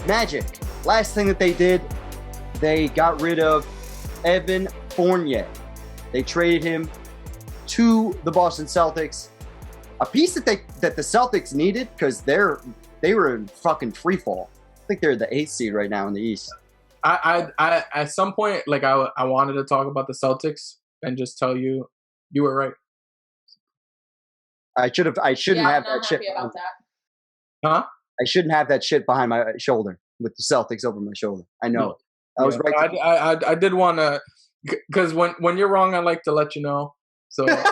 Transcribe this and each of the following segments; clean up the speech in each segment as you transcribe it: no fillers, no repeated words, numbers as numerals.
Magic. Last thing that they did, they got rid of Evan Fournier. They traded him to the Boston Celtics. A piece that the Celtics needed because they were in fucking free fall. I think they're the 8th seed right now in the East. I at some point, like I wanted to talk about the Celtics and just tell you were right. I shouldn't have that shit. About that. Huh? I shouldn't have that shit behind my shoulder with the Celtics over my shoulder. I know. Yeah. I was right. I did want to, because when you're wrong, I like to let you know. So I like to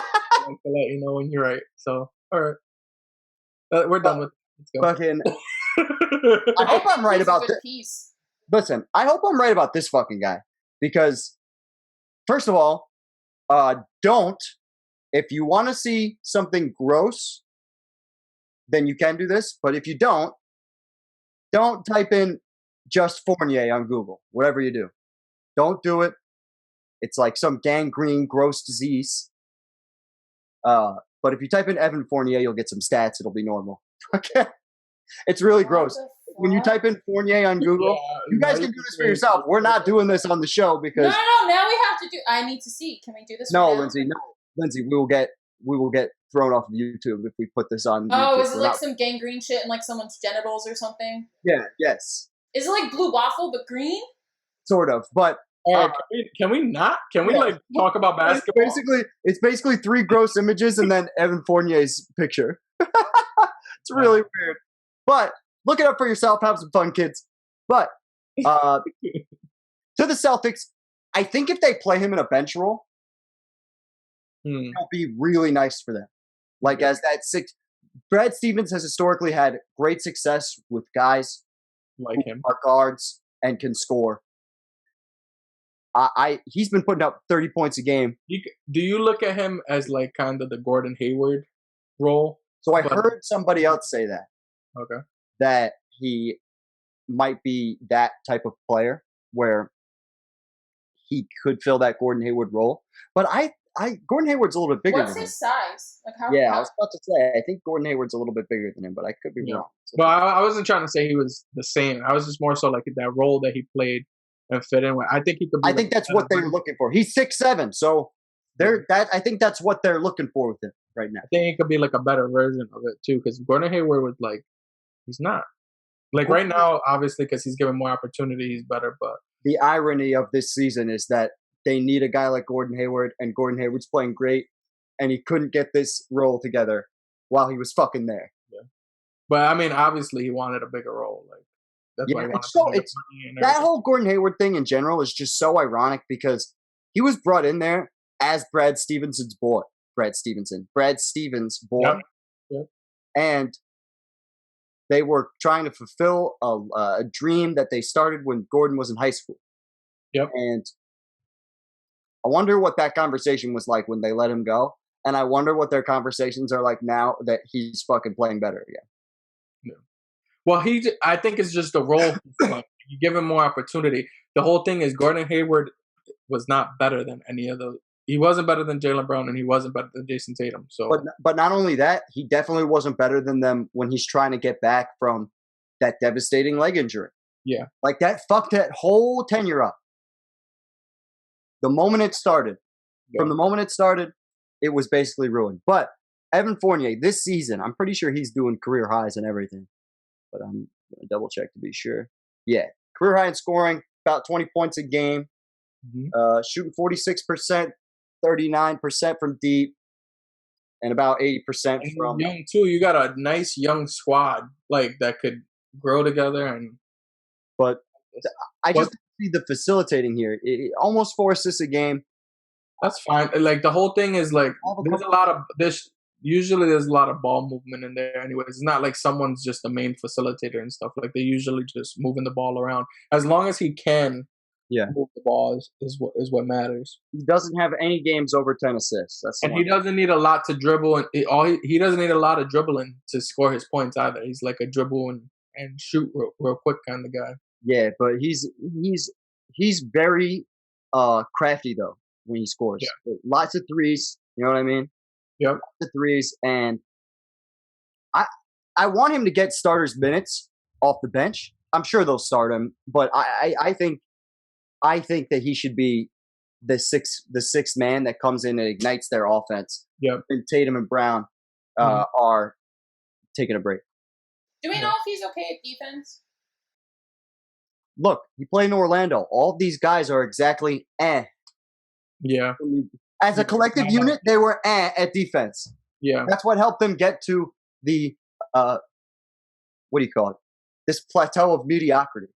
let you know when you're right. So all right, we're done with it. Let's go. Fucking. I hope I'm right about this. Listen, I hope I'm right about this fucking guy because, first of all, if you want to see something gross, then you can do this. But if you don't type in just Fournier on Google. Whatever you do, don't do it. It's like some gangrene, gross disease. But if you type in Evan Fournier, you'll get some stats. It'll be normal. Okay, it's really gross. When you type in Fournier on Google, you guys can do this for yourself. We're not doing this on the show because no. Now we have to do. I need to see. Can we do this? No, Lindsay. No, Lindsay. We will get thrown off of YouTube if we put this on. Oh, YouTube. is it like some gangrene shit in like someone's genitals or something? Yeah. Yes. Is it like blue waffle but green? Sort of, but. Can we not? Can we like talk about basketball? It's basically 3 gross images and then Evan Fournier's picture. It's really weird. But look it up for yourself. Have some fun, kids. But to the Celtics, I think if they play him in a bench role, it'll be really nice for them. Like as that 6, Brad Stevens has historically had great success with guys like him, are guards and can score. He's been putting up 30 points a game. Do you look at him as like kind of the Gordon Hayward role? So I heard somebody else say that. Okay. That he might be that type of player where he could fill that Gordon Hayward role. But Gordon Hayward's a little bit bigger than him. What's his size? Like how? Yeah, I was about to say, I think Gordon Hayward's a little bit bigger than him, but I could be wrong. So. But I wasn't trying to say he was the same. I was just more so like that role that he played and fit in with. I think he could. I think that's what they were looking for. He's 6'7", so I think that's what they're looking for with him right now. I think he could be like a better version of it too, because Gordon Hayward was like, he's not like right now, obviously, because he's given more opportunity, he's better. But the irony of this season is that they need a guy like Gordon Hayward, and Gordon Hayward's playing great, and he couldn't get this role together while he was fucking there. Yeah, but I mean, obviously, he wanted a bigger role, like. That's why that whole Gordon Hayward thing in general is just so ironic because he was brought in there as Brad Stevens' boy. Brad Stevens' boy. Yep. And they were trying to fulfill a dream that they started when Gordon was in high school. Yep. And I wonder what that conversation was like when they let him go. And I wonder what their conversations are like now that he's fucking playing better again. Yeah. Well, I think it's just the role. You give him more opportunity. The whole thing is Gordon Hayward was not better than any of the. He wasn't better than Jaylen Brown, and he wasn't better than Jason Tatum. So, but not only that, he definitely wasn't better than them when he's trying to get back from that devastating leg injury. Yeah, like that fucked that whole tenure up. The moment it started, from the moment it started, it was basically ruined. But Evan Fournier this season, I'm pretty sure he's doing career highs and everything. But I'm going to double check to be sure. Yeah. Career high in scoring, about 20 points a game. Mm-hmm. Shooting 46%, 39% from deep, and about 80% from... Young, too. You got a nice young squad like that could grow together. But I just see the facilitating here. Almost 4 assists a game. That's fine. Like, the whole thing is like, there's a lot of... Usually there's a lot of ball movement in there anyways. It's not like someone's just the main facilitator and stuff. Like, they're usually just moving the ball around. As long as he can move the ball is what matters. He doesn't have any games over 10 assists. And he doesn't need a lot to dribble. And he doesn't need a lot of dribbling to score his points either. He's like a dribble and shoot real quick kind of guy. Yeah, but he's very crafty, though, when he scores. Yeah. Lots of threes. You know what I mean? Yep. The threes, and I want him to get starters minutes off the bench I'm sure they'll start him, but I think that he should be the sixth man that comes in and ignites their offense. Yep. And Tatum and Brown are taking a break. Do we know if he's okay at defense? Look, he played in Orlando. All these guys are exactly eh. Yeah. As a collective unit, they were at defense. Yeah. That's what helped them get to the what do you call it? This plateau of mediocrity.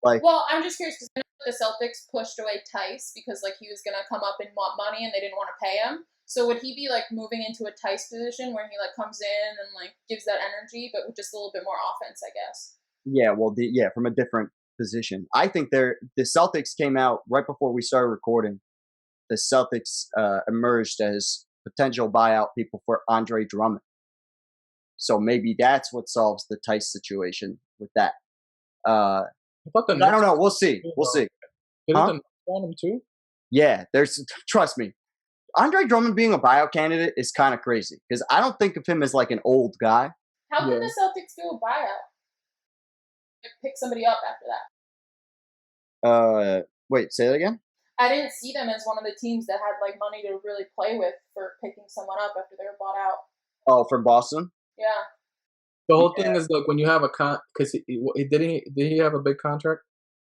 Like, well, I'm just curious because the Celtics pushed away Tice because like he was gonna come up and want money and they didn't want to pay him. So would he be like moving into a Tice position where he like comes in and like gives that energy, but with just a little bit more offense, I guess? Yeah, well, from a different position. I think the Celtics came out right before we started recording. The Celtics emerged as potential buyout people for Andre Drummond. So maybe that's what solves the Tice situation with that. I don't know. We'll see. We'll see. Huh? Want him too? Yeah, trust me. Andre Drummond being a buyout candidate is kind of crazy because I don't think of him as like an old guy. How can the Celtics do a buyout? Pick somebody up after that. Wait, say that again? I didn't see them as one of the teams that had like money to really play with for picking someone up after they were bought out. Oh, from Boston? Yeah. The whole thing is like when you have a because did he have a big contract?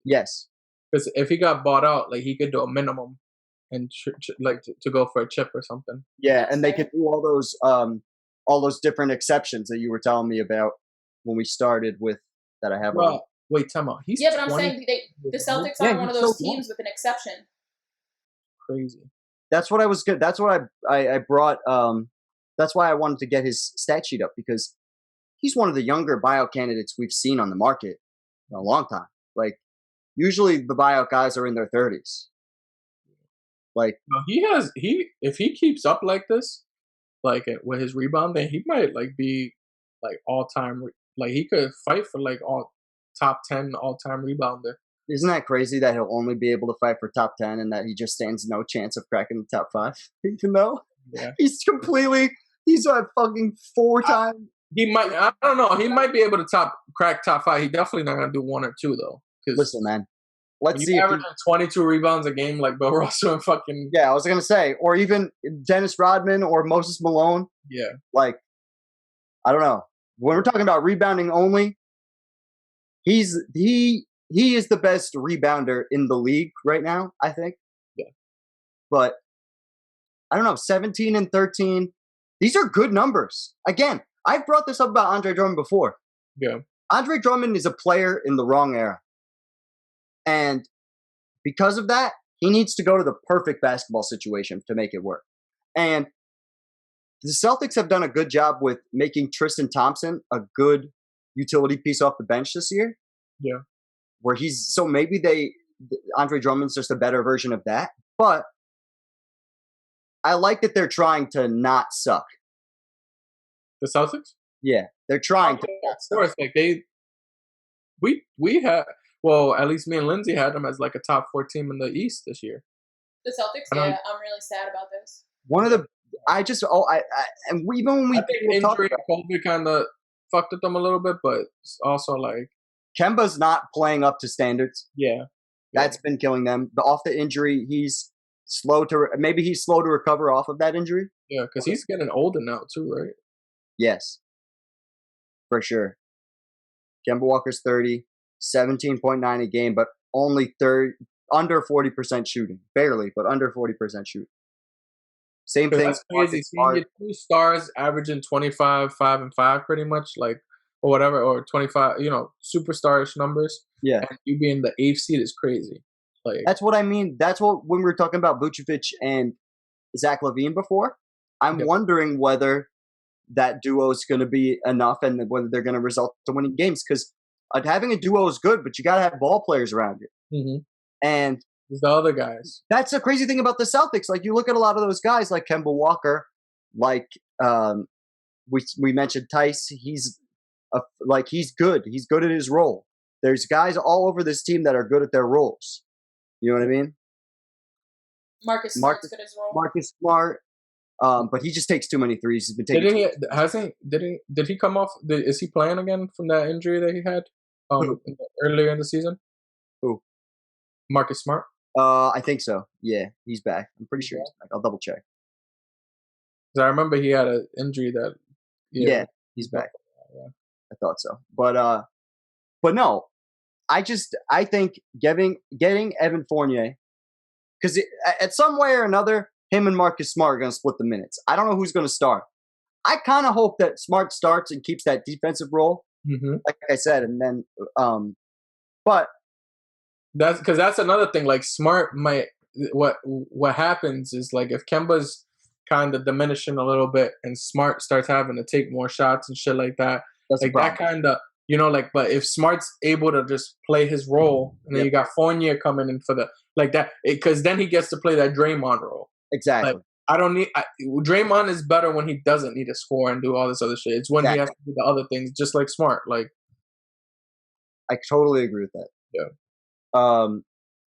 Yes. Because if he got bought out, like he could do a minimum and like to go for a chip or something. Yeah, and they could do all those different exceptions that you were telling me about when we started with that I have. Well, wait, time out. He's but I'm saying the Celtics are one of those teams with an exception. Crazy. That's what I was good. That's what I brought. That's why I wanted to get his stat sheet up because he's one of the younger buyout candidates we've seen on the market in a long time. Like usually the buyout guys are in their 30s. Like if he keeps up like this, like with his rebounding, he might like be like all time. Like he could fight for like all top 10 all time rebounder. Isn't that crazy that he'll only be able to fight for top 10 and that he just stands no chance of cracking the top 5? Even though he's a fucking 4-time. He might. I don't know. He might be able to crack top 5. He definitely not gonna do 1 or 2 though. Listen, man. Let's see. Averaging 22 rebounds a game like Bill Russell and fucking. Yeah, I was gonna say, or even Dennis Rodman or Moses Malone. Yeah. Like, I don't know. When we're talking about rebounding only, he is the best rebounder in the league right now. I think. Yeah. But I don't know. 17 and 13. These are good numbers. Again, I've brought this up about Andre Drummond before. Yeah. Andre Drummond is a player in the wrong era. And because of that, he needs to go to the perfect basketball situation to make it work. And the Celtics have done a good job with making Tristan Thompson a good utility piece off the bench this year. Yeah. Where maybe Andre Drummond's just a better version of that. But I like that they're trying to not suck. The Celtics? Yeah, they're trying to. Of course, like we had. Well, at least me and Lindsay had them as like a top 4 team in the East this year. The Celtics, yeah, I'm really sad about this. One of the, even when we I think injury and COVID kind of fucked with them a little bit, but also like Kemba's not playing up to standards. Yeah, that's been killing them. Off the injury, he's slow to recover off of that injury. Yeah, because he's getting older now too, right? Yes, for sure. Kemba Walker's 30. 17.9 a game, but only under 40% shooting. Barely, but under 40% shooting. Same thing. That's crazy. Seeing your 2 stars averaging 25, 5 and 5 pretty much, like, or whatever, or 25, superstarish numbers. Yeah. And you being the 8th seed is crazy. Like, that's what I mean. That's when we were talking about Vucevic and Zach LaVine before. I'm wondering whether that duo is going to be enough and whether they're going to result to winning games because having a duo is good, but you got to have ball players around you. Mm-hmm. And the other guys. That's the crazy thing about the Celtics. Like, you look at a lot of those guys like Kemba Walker, like we mentioned Tice. He's good. He's good at his role. There's guys all over this team that are good at their roles. You know what I mean? Marcus Smart's good at his role. Marcus Smart. But he just takes too many threes. He's been taking. Did he come off? Is he playing again from that injury that he had? Earlier in the season? Who? Marcus Smart. I think so. Yeah, he's back. I'm pretty sure he's back. I'll double check. Because I remember he had an injury that. Yeah, he's back. Yeah. I thought so, but no, I think getting Evan Fournier, because at some way or another, him and Marcus Smart are going to split the minutes. I don't know who's going to start. I kind of hope that Smart starts and keeps that defensive role, like I said, and then, but that's another thing. Like Smart might what happens is like if Kemba's kind of diminishing a little bit and Smart starts having to take more shots and shit like that, like that kind of. Like, but if Smart's able to just play his role, and then you got Fournier coming in for the like that, because then he gets to play that Draymond role. Exactly. Like, I don't need Draymond is better when he doesn't need to score and do all this other shit. It's when he has to do the other things, just like Smart. Like, I totally agree with that. Yeah.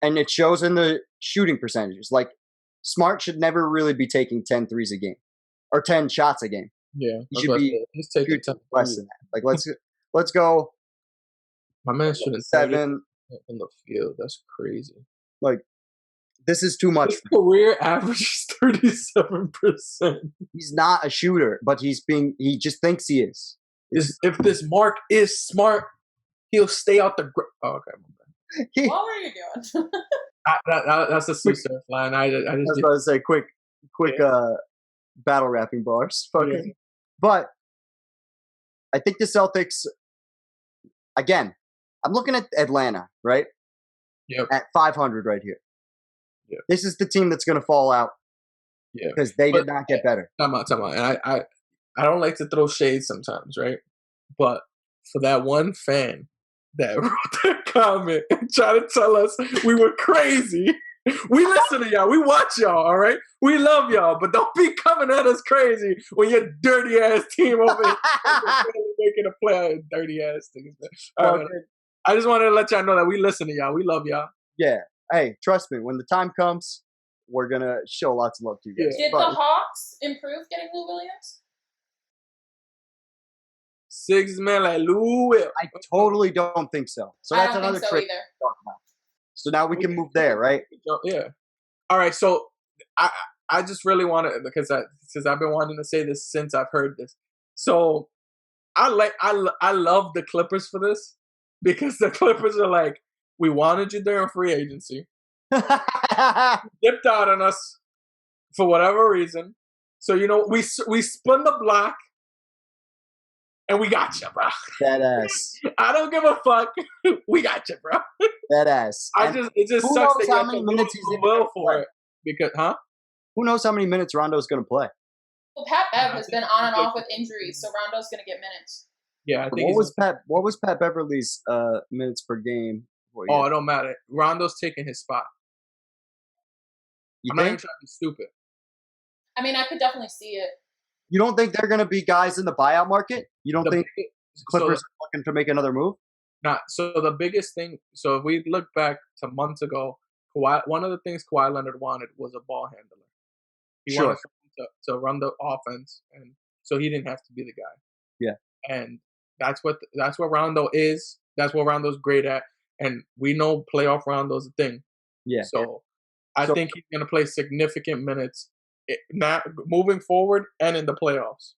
And it shows in the shooting percentages. Like, Smart should never really be taking 10 threes a game or 10 shots a game. Yeah, he should be he's taking 10 less than that. Like, let's go. My man shooting 7 in the field. That's crazy. Like, this is too much. His career average is 37%. He's not a shooter, but he just thinks he is. If this Mark is smart, he'll stay out the. Oh, okay. What were you doing? That's a Sue Surf line. I was about to say quick battle rapping bars. Yeah. But I think the Celtics, again, I'm looking at Atlanta, right? Yep. At 500 right here. Yep. This is the team that's going to fall out. Yeah. Because they did not get better. Time out. And I don't like to throw shade sometimes, right? But for that one fan that wrote that comment and tried to tell us we were crazy, we listen to y'all. We watch y'all, all right? We love y'all, but don't be coming at us crazy when your dirty ass team over here making a play on dirty ass things. I just wanted to let y'all know that we listen to y'all. We love y'all. Yeah. Hey, trust me, when the time comes, we're going to show lots of love to you guys. Did the Hawks improve getting Lou Williams? Six man like Lou Will. I totally don't think so. So that's another trade. So now we can move there, right? Yeah. All right. So I just really want to, because I've been wanting to say this since I've heard this. So I love the Clippers for this, because the Clippers are like, we wanted you during free agency, dipped out on us for whatever reason. So we spun the block. And we got you, bro. That ass. I don't give a fuck. We got you, bro. That ass. It just sucks that you have to lose Will for it. Because, Who knows how many minutes Rondo's going to play? Well, Pat Bev has been on and off with injuries, so Rondo's going to get minutes. Yeah, I think. What was Pat Beverly's minutes per game? Oh, it don't matter. Rondo's taking his spot. I'm not even trying to be stupid. I mean, I could definitely see it. You don't think they're going to be guys in the buyout market? You don't think Clippers are looking to make another move? Nah. So the biggest thing. So if we look back to months ago, one of the things Kawhi Leonard wanted was a ball handler. He wanted someone to run the offense, and so he didn't have to be the guy. Yeah. And that's what Rondo is. That's what Rondo's great at, and we know playoff Rondo's a thing. Yeah. So I think he's going to play significant minutes. Not moving forward and in the playoffs.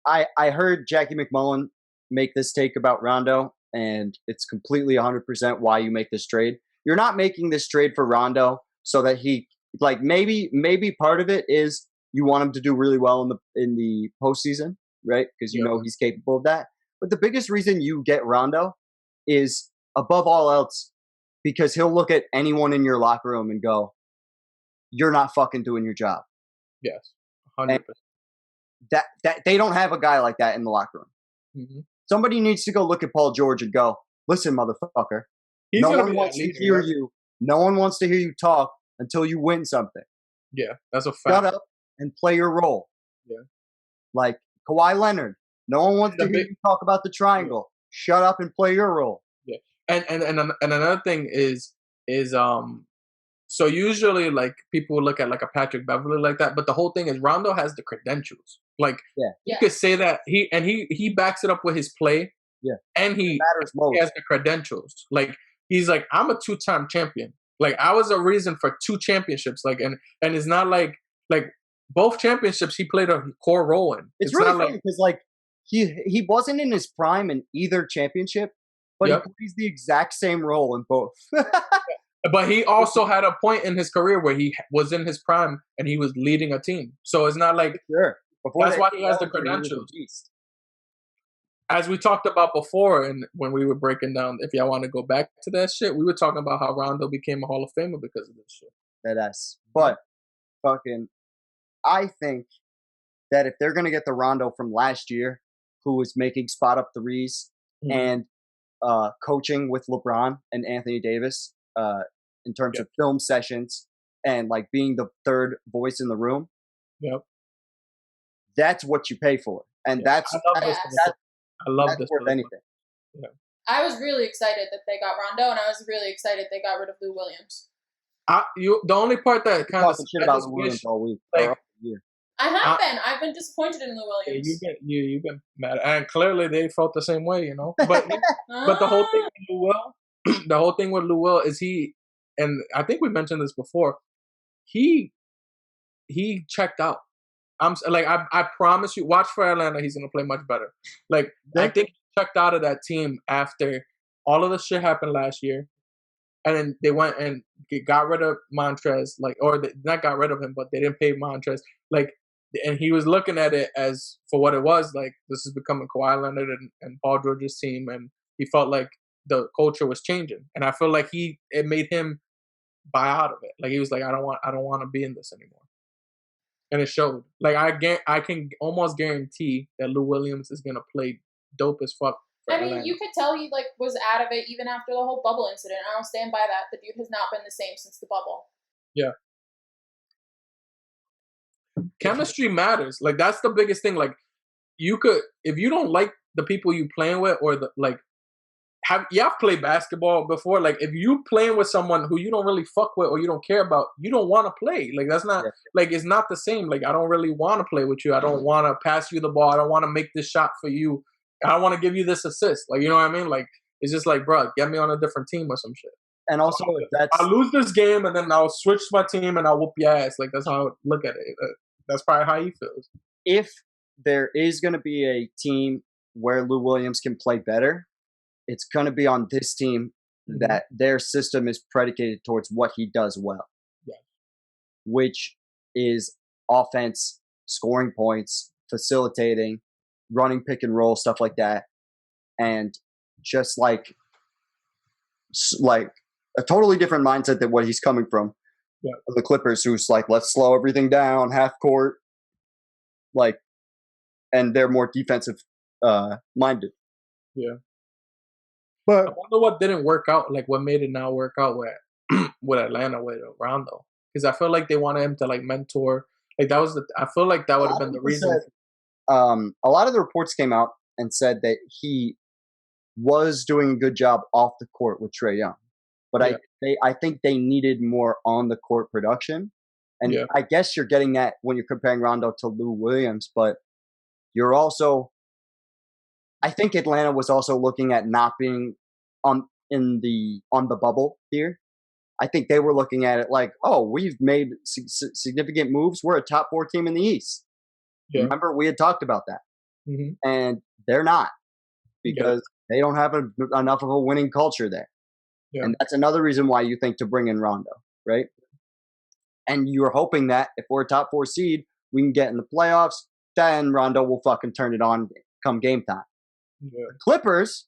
I heard Jackie McMullen make this take about Rondo, and it's completely 100% why you make this trade. You're not making this trade for Rondo so that he, like, maybe part of it is you want him to do really well in the postseason, right? Because you know he's capable of that. But the biggest reason you get Rondo is, above all else, because he'll look at anyone in your locker room and go, "You're not fucking doing your job." Yes, 100%. That they don't have a guy like that in the locker room. Mm-hmm. Somebody needs to go look at Paul George and go, "Listen, motherfucker, no one wants to hear you. No one wants to hear you talk until you win something. Yeah, that's a fact. Shut up and play your role." Yeah, like Kawhi Leonard. No one wants to hear you talk about the triangle. Yeah. Shut up and play your role. Yeah, and another thing is so usually, like, people look at like a Patrick Beverly like that, but the whole thing is Rondo has the credentials. Like, you could say that he backs it up with his play. Yeah. And It matters most. he has the credentials. Like, he's like, I'm a 2-time champion. Like, I was a reason for 2 championships. Like, and it's not like both championships he played a core role in. It's really funny because like he wasn't in his prime in either championship, but he plays the exact same role in both. But he also had a point in his career where he was in his prime and he was leading a team. So it's not like that's why he has the credentials. As we talked about before, and when we were breaking down, if y'all want to go back to that shit, we were talking about how Rondo became a Hall of Famer because of this shit. That's but fucking, I think that if they're gonna get the Rondo from last year, who was making spot up threes and coaching with LeBron and Anthony Davis, in terms of film sessions and like being the third voice in the room, that's what you pay for, and that's I love this worth anything. Yeah. I was really excited that they got Rondo, and I was really excited they got rid of Lou Williams. The only part that kind of shit about Lou Williams all week. Like, I have been. I've been disappointed in Lou Williams. You've been mad, and clearly they felt the same way, you know. But but the whole thing with Lou Will, the whole thing with Lou Will is and I think we mentioned this before. He checked out. I'm like, I promise you, watch for Atlanta. He's gonna play much better. Like, I think he checked out of that team after all of the shit happened last year, and then they went and got rid of Montrez, like, or they not got rid of him, but they didn't pay Montrez, like, and he was looking at it as for what it was. Like, this is becoming Kawhi Leonard and Paul George's team, and he felt like the culture was changing, and I feel like it made him buy out of it. Like, he was like, I don't want to be in this anymore. And it showed. Like, I can almost guarantee that Lou Williams is gonna play dope as fuck. I mean, you could tell he like was out of it even after the whole bubble incident. I don't stand by that. The dude has not been the same since the bubble. Yeah. Chemistry matters. Like, that's the biggest thing. Like, you could, if you don't like the people you playing with, or have played basketball before. Like, if you playing with someone who you don't really fuck with or you don't care about, you don't want to play. Like, that's not like, it's not the same. Like, I don't really want to play with you. I don't want to pass you the ball. I don't want to make this shot for you. I don't want to give you this assist. Like, you know what I mean? Like, it's just like, bro, get me on a different team or some shit. And also, I'll lose this game and then I'll switch my team and I'll whoop your ass. Like, that's how I would look at it. That's probably how he feels. If there is going to be a team where Lou Williams can play better, it's going to be on this team that their system is predicated towards what he does well, which is offense, scoring points, facilitating, running pick and roll, stuff like that. And just like a totally different mindset than what he's coming from. The Clippers, who's like, let's slow everything down, half court, like, and they're more defensive minded. Yeah. But I wonder what didn't work out, like what made it not work out with Atlanta, with Rondo. Because I feel like they wanted him to like mentor. Like, that was I feel like that would have been the reason. A lot of the reports came out and said that he was doing a good job off the court with Trae Young. But I think they needed more on the court production. And I guess you're getting that when you're comparing Rondo to Lou Williams, but you're also, I think Atlanta was also looking at not being on the bubble here. I think they were looking at it like, oh, we've made significant moves. We're a top 4 team in the East. Yeah. Remember, we had talked about that. And they're not, because they don't have enough of a winning culture there. Yeah. And that's another reason why you think to bring in Rondo, right? And you're hoping that if we're a top 4 seed, we can get in the playoffs, then Rondo will fucking turn it on come game time. Yeah. The Clippers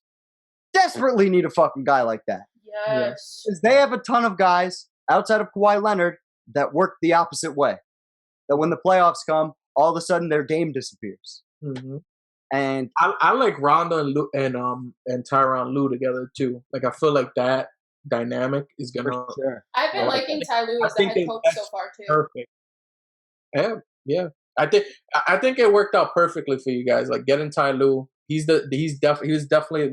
desperately need a fucking guy like that. Yes. Because they have a ton of guys outside of Kawhi Leonard that work the opposite way. That when the playoffs come, all of a sudden their game disappears. And I like Rondo and Tyronn Lue together too. Like, I feel like that dynamic is gonna. Sure. I've been liking Ty Lue as the head coach so far too. Perfect. Yeah. I think it worked out perfectly for you guys. Like, getting Ty Lue, he was definitely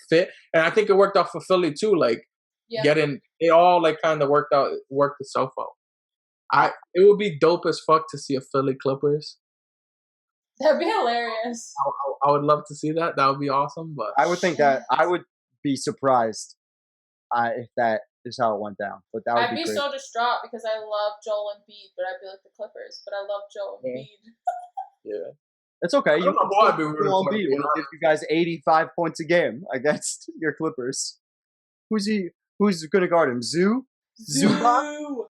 fit, and I think it worked out for Philly too. Like, getting it all like kind of worked itself out. It would be dope as fuck to see a Philly Clippers. That'd be hilarious. I would love to see that. That would be awesome. But I would think that I would be surprised if that is how it went down. But that would I'd be great. so distraught because I love Joel Embiid, but I'd be like the Clippers. But I love Joel Embiid. Yeah. It's okay. You can I'd be Joel Embiid when he gives you guys 85 points a game against your Clippers. Who's going to guard him? Zoo? Zoo.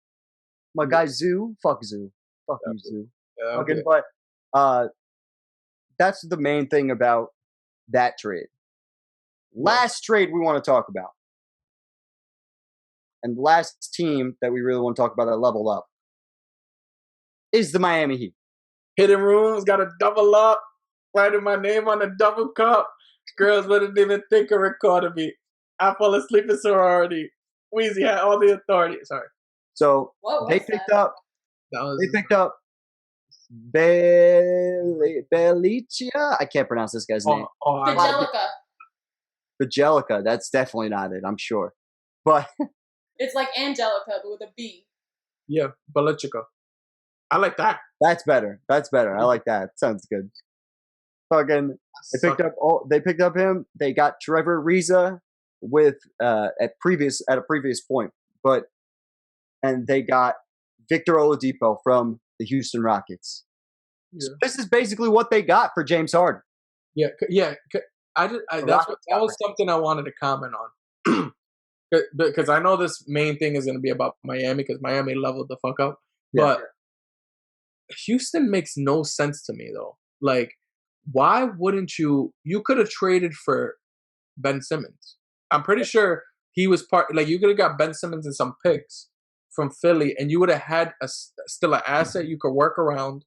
My guy Zoo? Fuck Zoo. Fuck you, Zoo. Yeah, okay. But that's the main thing about that trade. Last trade we want to talk about. And the last team that we really want to talk about that leveled up is the Miami Heat. Hidden rooms, got to double up, writing my name on a double cup. Girls wouldn't even think of recording me. I fall asleep in sorority. Weezy had all the authority. Sorry. So they picked up Belicia. I can't pronounce this guy's name. Bjelica. That's definitely not it, I'm sure. But it's like Angelica, but with a B. Yeah, Belichica. I like that. That's better. I like that. Sounds good. Fucking, they picked up him. They got Trevor Ariza with at a previous point, and they got Victor Oladipo from the Houston Rockets. Yeah. So this is basically what they got for James Harden. Yeah. That was something I wanted to comment on because I know this main thing is going to be about Miami because Miami leveled the fuck up, but Houston makes no sense to me though. Like, why wouldn't you? You could have traded for Ben Simmons. I'm pretty sure he was like you could have got Ben Simmons and some picks from Philly, and you would have had still an asset you could work around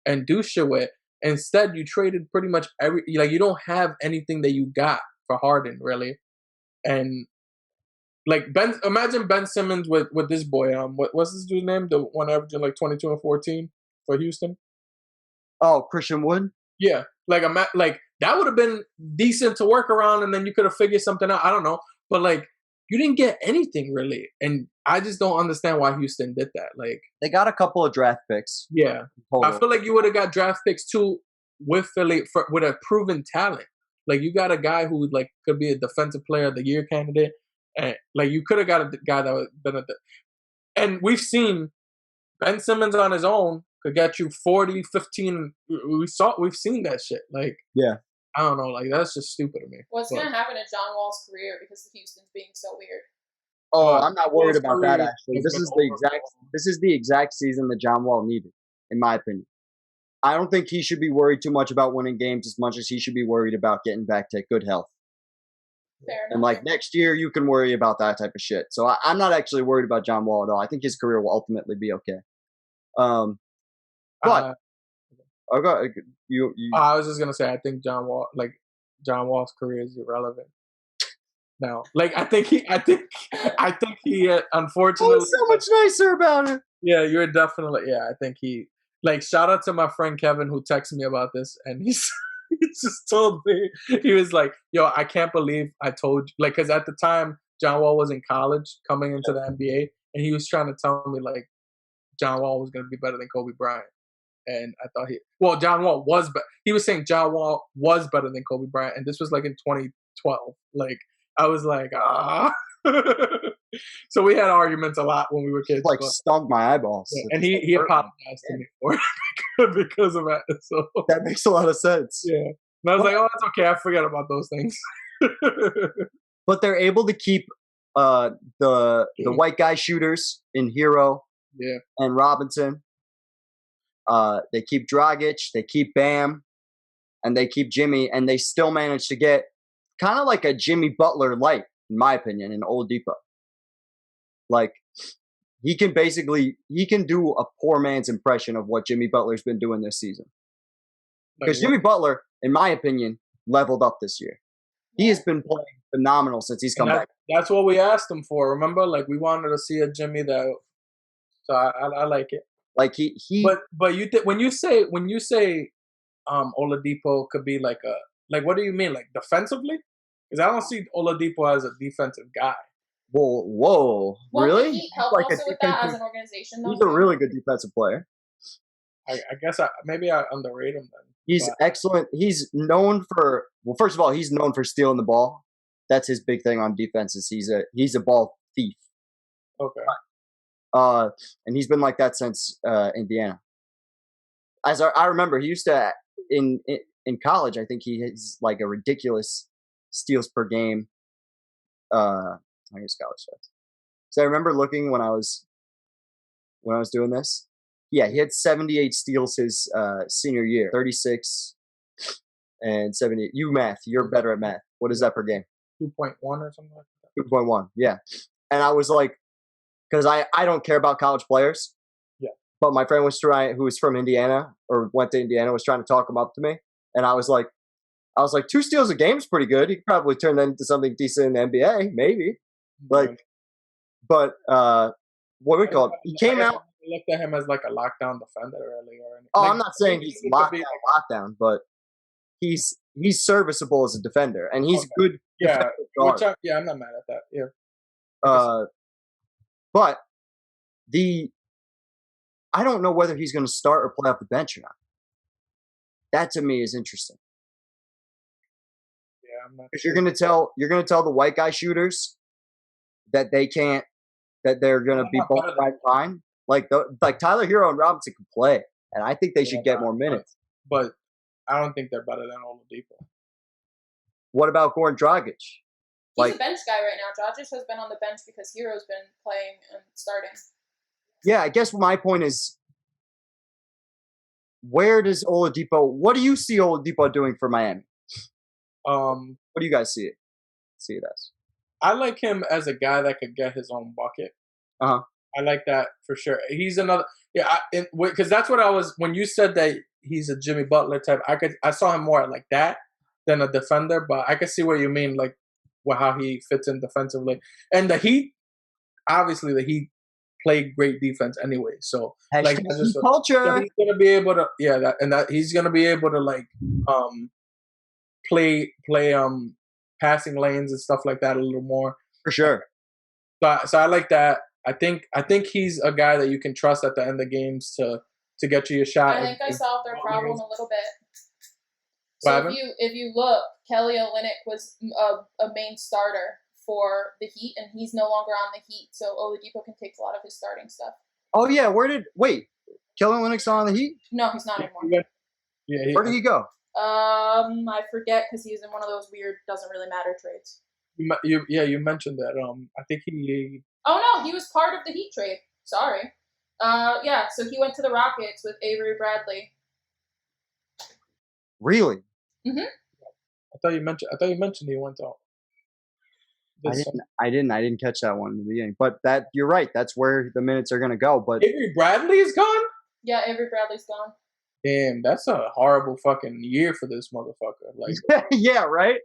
and do shit with. Instead, you traded pretty much you don't have anything that you got for Harden really, and like imagine Ben Simmons with this boy. What's this dude's name? The one averaging like 22 and 14 for Houston. Oh, Christian Wood. Yeah, like that would have been decent to work around, and then you could have figured something out. I don't know, but like you didn't get anything really, and I just don't understand why Houston did that. Like they got a couple of draft picks. Yeah, I feel like you would have got draft picks too with Philly with a proven talent. Like you got a guy who like could be a defensive player of the year candidate, and like you could have got a guy that would been and we've seen Ben Simmons on his own could get you 40, 15. We've seen that shit. Like, yeah, I don't know. Like, that's just stupid to me. What's going to happen to John Wall's career because Houston's being so weird? Oh, I'm not worried about that. Actually, this is the exact season that John Wall needed, in my opinion. I don't think he should be worried too much about winning games as much as he should be worried about getting back to good health. Fair enough. And like next year, you can worry about that type of shit. So I'm not actually worried about John Wall at all. I think his career will ultimately be okay. But okay, I was just gonna say I think John Wall's career is irrelevant now. Like I think he unfortunately so much nicer about it. Yeah, you're definitely I think he shout out to my friend Kevin who texted me about this and he just told me he was like, yo, I can't believe I told you because at the time John Wall was in college coming into the NBA and he was trying to tell me like John Wall was gonna be better than Kobe Bryant. And I thought John Wall was he was saying John Wall was better than Kobe Bryant, and this was like in 2012. Like I was like, So we had arguments a lot when we were kids. Like stung my eyeballs. Yeah, and he apologized to me for it because of that. So that makes a lot of sense. Yeah. And I was like, oh, that's okay. I forget about those things. But they're able to keep the white guy shooters in Hero and Robinson. They keep Dragic, they keep Bam, and they keep Jimmy, and they still manage to get kind of like a Jimmy Butler light, in my opinion, in Oladipo. Like, he can do a poor man's impression of what Jimmy Butler's been doing this season. Because Jimmy Butler, in my opinion, leveled up this year. He has been playing phenomenal since he's come back. That's what we asked him for, remember? Like, we wanted to see a Jimmy that... So I like it. Like he but you when you say Oladipo could be like what do you mean, like defensively? Because I don't see Oladipo as a defensive guy. Whoa, really? He help like also with that as an organization. He's a really good defensive player. I guess maybe I underrate him then. He's excellent. He's known for first of all, he's known for stealing the ball. That's his big thing on defense. Is he's a ball thief. Okay. And he's been like that since Indiana. As I remember, he used to in college. I think he has like a ridiculous steals per game. I guess college stats. So I remember looking when I was doing this. Yeah, he had 78 steals his senior year, 36 and 70. You math, you're better at math. What is that per game? 2.1 or something like that. 2.1, yeah. And I was like, because I don't care about college players. Yeah. But my friend who was from Indiana or went to Indiana, was trying to talk him up to me, and I was like, 2 steals a game is pretty good. He could probably turn that into something decent in the NBA, maybe. Like, but what we call it? He came out. I looked at him as like a lockdown defender earlier. Oh, like, I'm not saying he's lockdown, but he's serviceable as a defender, and he's good. Yeah, I'm not mad at that. Yeah. But I don't know whether he's going to start or play off the bench or not. That to me is interesting. Yeah, I'm not. Because you're going to tell the white guy shooters that they're going to be both fine. Like Tyler Hero and Robinson can play, and I think they should get more minutes. But I don't think they're better than Oladipo. What about Goran Dragic? He's a bench guy right now. Dragic has been on the bench because Hero's been playing and starting. Yeah, I guess my point is, where does Oladipo? What do you see Oladipo doing for Miami? What do you guys see it as? I like him as a guy that could get his own bucket. I like that for sure. He's another, because that's what I was when you said that he's a Jimmy Butler type. I saw him more like that than a defender, but I can see what you mean, like how he fits in defensively. And the Heat, obviously, played great defense anyway. So like culture, he's gonna be able to he's gonna be able to like play passing lanes and stuff like that a little more for sure. So I like that. I think he's a guy that you can trust at the end of games to get you your shot. I think I solved their problem a little bit. So if you look, Kelly Olynyk was a main starter for the Heat, and he's no longer on the Heat, so Oladipo can take a lot of his starting stuff. Oh yeah, Kelly Olynyk's on the Heat? No, he's not anymore. Yeah, where did he go? I forget because he's in one of those weird doesn't really matter trades. You mentioned that. I think he. Oh no, he was part of the Heat trade. Sorry. So he went to the Rockets with Avery Bradley. Really? Mhm. I thought you mentioned he went out. I didn't catch that one in the beginning. But you're right. That's where the minutes are going to go. But Avery Bradley is gone? Yeah, Avery Bradley's gone. Damn, that's a horrible fucking year for this motherfucker. Like, yeah, right?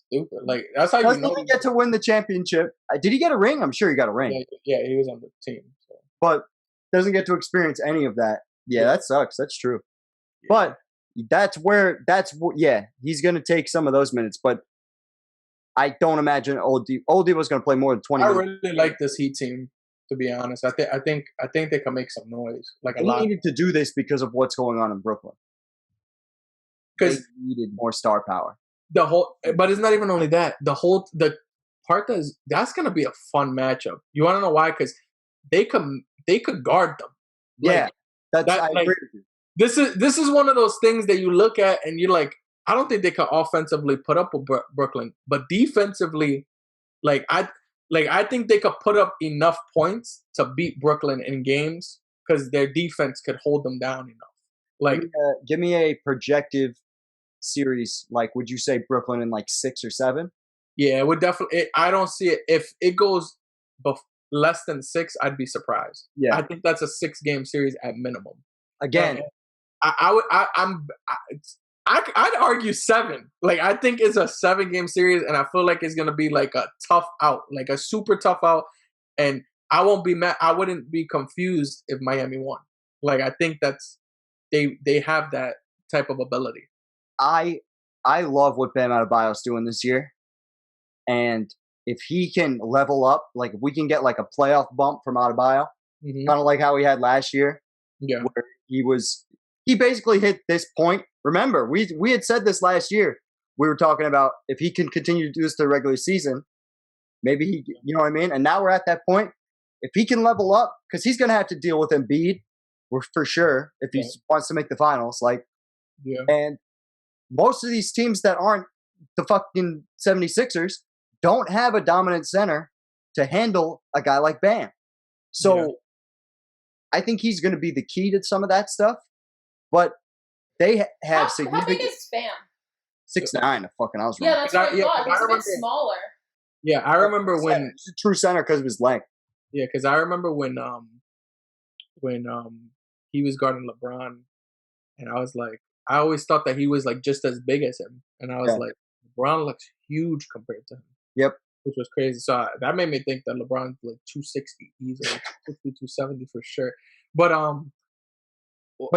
Stupid. Like, that's how Doesn't he get to win the championship? Did he get a ring? I'm sure he got a ring. Yeah, he was on the team. So. But doesn't get to experience any of that. Yeah, that sucks. That's true. Yeah. But he's going to take some of those minutes. But I don't imagine Oladipo's going to play more than 20 minutes. I really like this Heat team, to be honest. I think they can make some noise. Like a lot. They needed to do this because of what's going on in Brooklyn. Because they needed more star power. But it's not even only that. The part that's going to be a fun matchup. You want to know why? Because they could guard them. Yeah, I agree with you. This is one of those things that you look at and you're like, I don't think they can offensively put up with Brooklyn, but defensively, I think they could put up enough points to beat Brooklyn in games because their defense could hold them down enough. Like, give me a projective series. Like, would you say Brooklyn in 6 or 7? Yeah, it would definitely. I don't see it if it goes less than 6. I'd be surprised. Yeah, I think that's a 6-game series at minimum. Again, I'd argue 7. Like, I think it's a 7-game series, and I feel like it's gonna be like a tough out, like a super tough out. And I won't be mad. I wouldn't be confused if Miami won. Like, I think that's they have that type of ability. I love what Bam Adebayo's doing this year, and if he can level up, like if we can get like a playoff bump from Adebayo, kind of like how he had last year, where he was he basically hit this point. Remember, we had said this last year. We were talking about if he can continue to do this to the regular season, maybe he, you know what I mean? And now we're at that point. If he can level up, because he's going to have to deal with Embiid, for sure, if he wants to make the finals. Like, and most of these teams that aren't the fucking 76ers don't have a dominant center to handle a guy like Bam. So I think he's going to be the key to some of that stuff. But they have significant. How big is Bam? 6'9". Fucking, I was wrong. Yeah, that's what I thought. He's a bit smaller. Yeah, I remember when he's a true center because of his length. Yeah, because I remember when he was guarding LeBron, and I was like, I always thought that he was like just as big as him, and I was like, LeBron looks huge compared to him. Yep, which was crazy. So that made me think that LeBron's like 260 easily, 270 for sure. But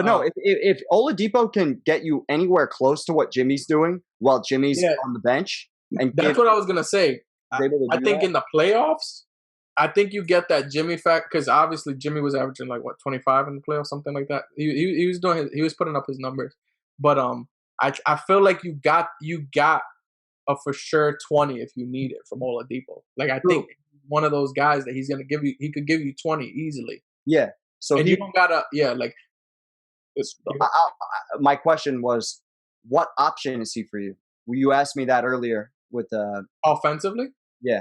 no, if Oladipo can get you anywhere close to what Jimmy's doing while Jimmy's on the bench, and that's what I was gonna say. I think in the playoffs, I think you get that Jimmy fact because obviously Jimmy was averaging like 25 in the playoffs, something like that. He was doing he was putting up his numbers, but I feel like you got a for sure 20 if you need it from Oladipo. Like I think one of those guys that he's gonna give you, he could give you 20 easily. Yeah. So and you don't gotta like. My question was, what option is he for you? You asked me that earlier with offensively. Yeah.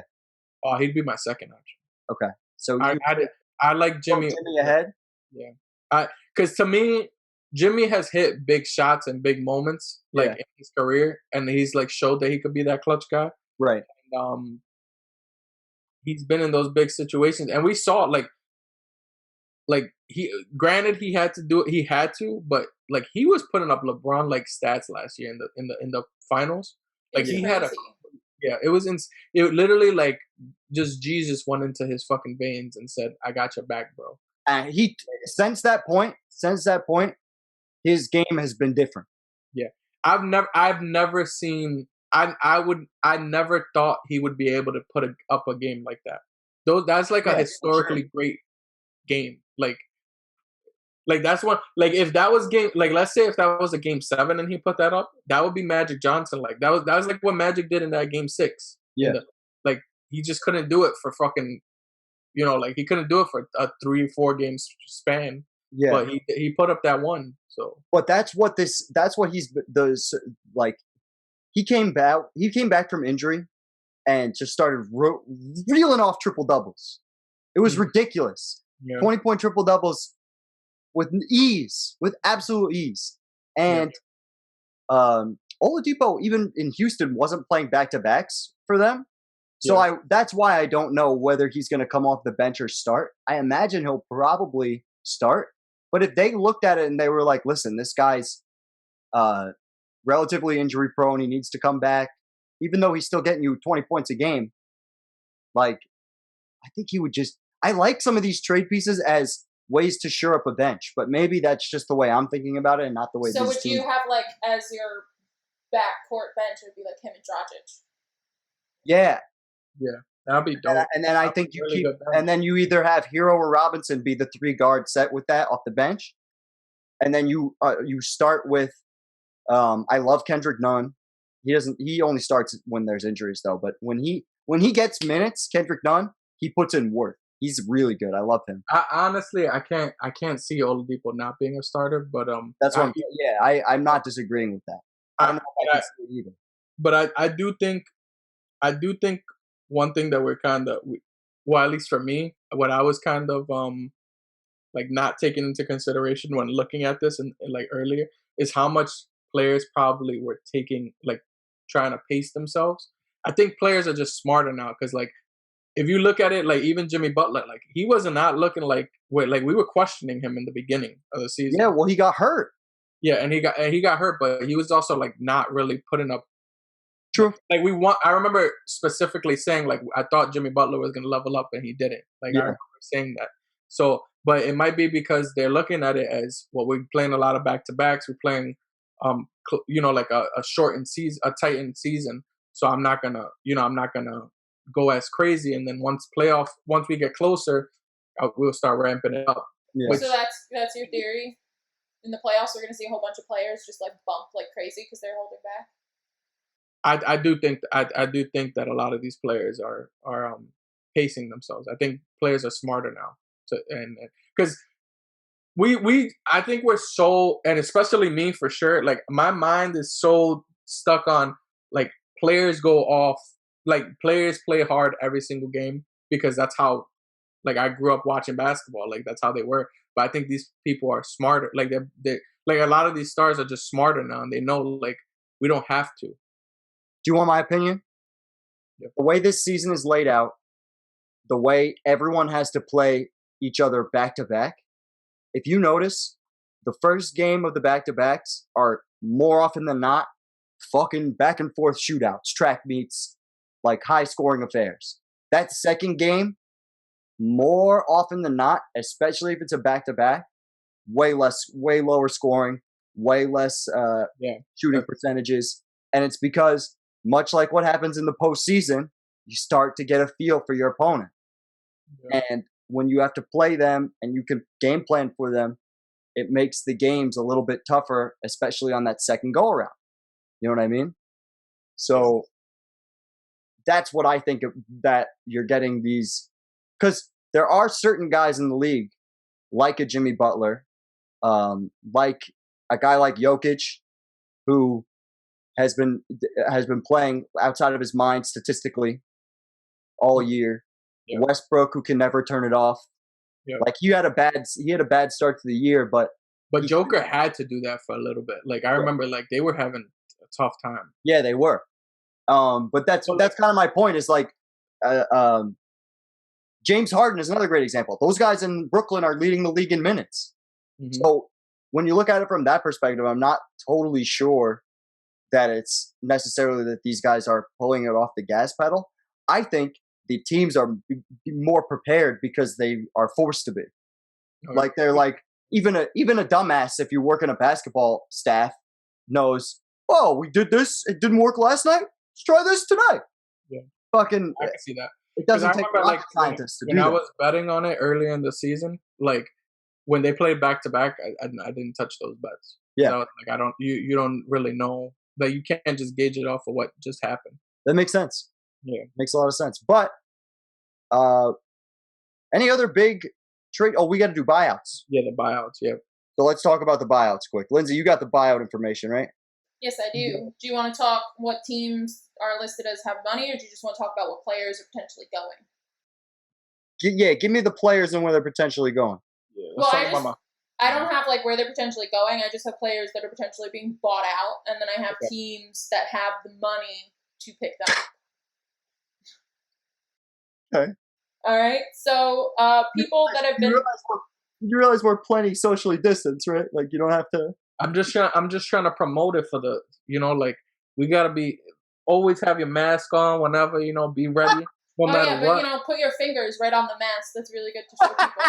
Oh, he'd be my second option. Okay. So I like Jimmy. Jimmy ahead. Yeah. Because to me, Jimmy has hit big shots and big moments in his career, and he's like showed that he could be that clutch guy. Right. And, he's been in those big situations, and we saw like he granted he had to do it. He had to, but like he was putting up LeBron like stats last year in the finals. Like he had it literally like just Jesus went into his fucking veins and said, "I got your back, bro." And he since that point, his game has been different. Yeah, I've never seen. I never thought he would be able to put up a game like that. That's like a historically great game. Like that's one. Like if that was game, like let's say if that was a game 7 and he put that up, that would be Magic Johnson. Like that was like what Magic did in that game 6. Yeah. Like he just couldn't do it for fucking, like he couldn't do it for a 3-4 game span. Yeah. But he put up that one. So. But that's what he's like. He came back from injury, and just started reeling off triple doubles. It was ridiculous. 20-point triple doubles. With ease, with absolute ease. And Oladipo, even in Houston, wasn't playing back-to-backs for them. So that's why I don't know whether he's going to come off the bench or start. I imagine he'll probably start. But if they looked at it and they were like, listen, this guy's relatively injury-prone. He needs to come back. Even though he's still getting you 20 points a game. Like, I think he would just – I like some of these trade pieces as – ways to shore up a bench, but maybe that's just the way I'm thinking about it and not the way. So would you have like as your backcourt bench would be like him and Dragic? Yeah, that'd be dope. And then I think you keep, and then you either have Hero or Robinson be the 3 guard set with that off the bench, and then you start with. I love Kendrick Nunn. He only starts when there's injuries though, but when he gets minutes, Kendrick Nunn, he puts in work. He's really good. I love him. Honestly, I can't see Oladipo not being a starter, but that's what I'm not disagreeing with that. I don't know if I can see it either. But I do think one thing that we're kind of, well, at least for me, what I was kind of like not taking into consideration when looking at this and like earlier is how much players probably were taking like trying to pace themselves. I think players are just smarter now because like. If you look at it, like even Jimmy Butler, like he wasn't not looking like we were questioning him in the beginning of the season. Yeah, well, he got hurt. Yeah, and he got hurt, but he was also like not really putting up. True. Like I remember specifically saying like I thought Jimmy Butler was going to level up, and he didn't. Like I remember saying that. So, but it might be because they're looking at it as we're playing a lot of back-to-backs. We're playing, like a shortened season, a tightened season. So I'm not gonna go as crazy, and then once we get closer, we'll start ramping it up. Yeah. So that's your theory. in the playoffs we're going to see a whole bunch of players just like bump like crazy because they're holding back? I do think that a lot of these players are pacing themselves. I think players are smarter now, and because I think we're so, and especially me for sure, like my mind is so stuck on like players go off, like players play hard every single game because that's how, like I grew up watching basketball, like that's how they were. But I think these people are smarter, like they're like a lot of these stars are just smarter now, and they know like we don't have to. Do you want my opinion? Yep. The way this season is laid out, the way everyone has to play each other back to back, if you notice, the first game of the back-to-backs are more often than not fucking back and forth shootouts, track meets, like high-scoring affairs. That second game, more often than not, especially if it's a back-to-back, way lower scoring, way less shooting percentages. And it's because, much like what happens in the postseason, you start to get a feel for your opponent. Yeah. And when you have to play them and you can game plan for them, it makes the games a little bit tougher, especially on that second go around. You know what I mean? So that's what I think that you're getting these, because there are certain guys in the league, like a Jimmy Butler, like a guy like Jokic, who has been playing outside of his mind statistically all year. Yeah. Westbrook, who can never turn it off. Yeah. Like he had a bad start to the year, but Joker had to do that for a little bit. Like I remember, like they were having a tough time. Yeah, they were. But that's kind of my point. Is like James Harden is another great example. Those guys in Brooklyn are leading the league in minutes. Mm-hmm. So when you look at it from that perspective, I'm not totally sure that it's necessarily that these guys are pulling it off the gas pedal. I think the teams are more prepared because they are forced to be. Okay. Like they're like even a dumbass, if you work in a basketball staff, knows. Oh, we did this. It didn't work last night. Let's try this tonight. Yeah, fucking. I can see that. It doesn't take rocket scientists to do that. When I was betting on it earlier in the season, like when they played back to back, I didn't touch those bets. Yeah, so, like you don't really know that you can't just gauge it off of what just happened. That makes sense. Yeah, makes a lot of sense. But any other big trade? Oh, we got to do buyouts. Yeah, the buyouts. Yeah. So let's talk about the buyouts quick. Lindsay, you got the buyout information, right? Yes, I do. Yeah. Do you want to talk what teams are listed as have money, or do you just want to talk about what players are potentially going? Yeah, give me the players and where they're potentially going. Yeah, I don't have like where they're potentially going. I just have players that are potentially being bought out, and then I have teams that have the money to pick them up. Okay. All right. So people that have been. You realize we're plenty socially distanced, right? Like you don't have to. I'm just trying to promote it for the, like we gotta be always have your mask on whenever, be ready. No matter what. But put your fingers right on the mask. That's really good to show people.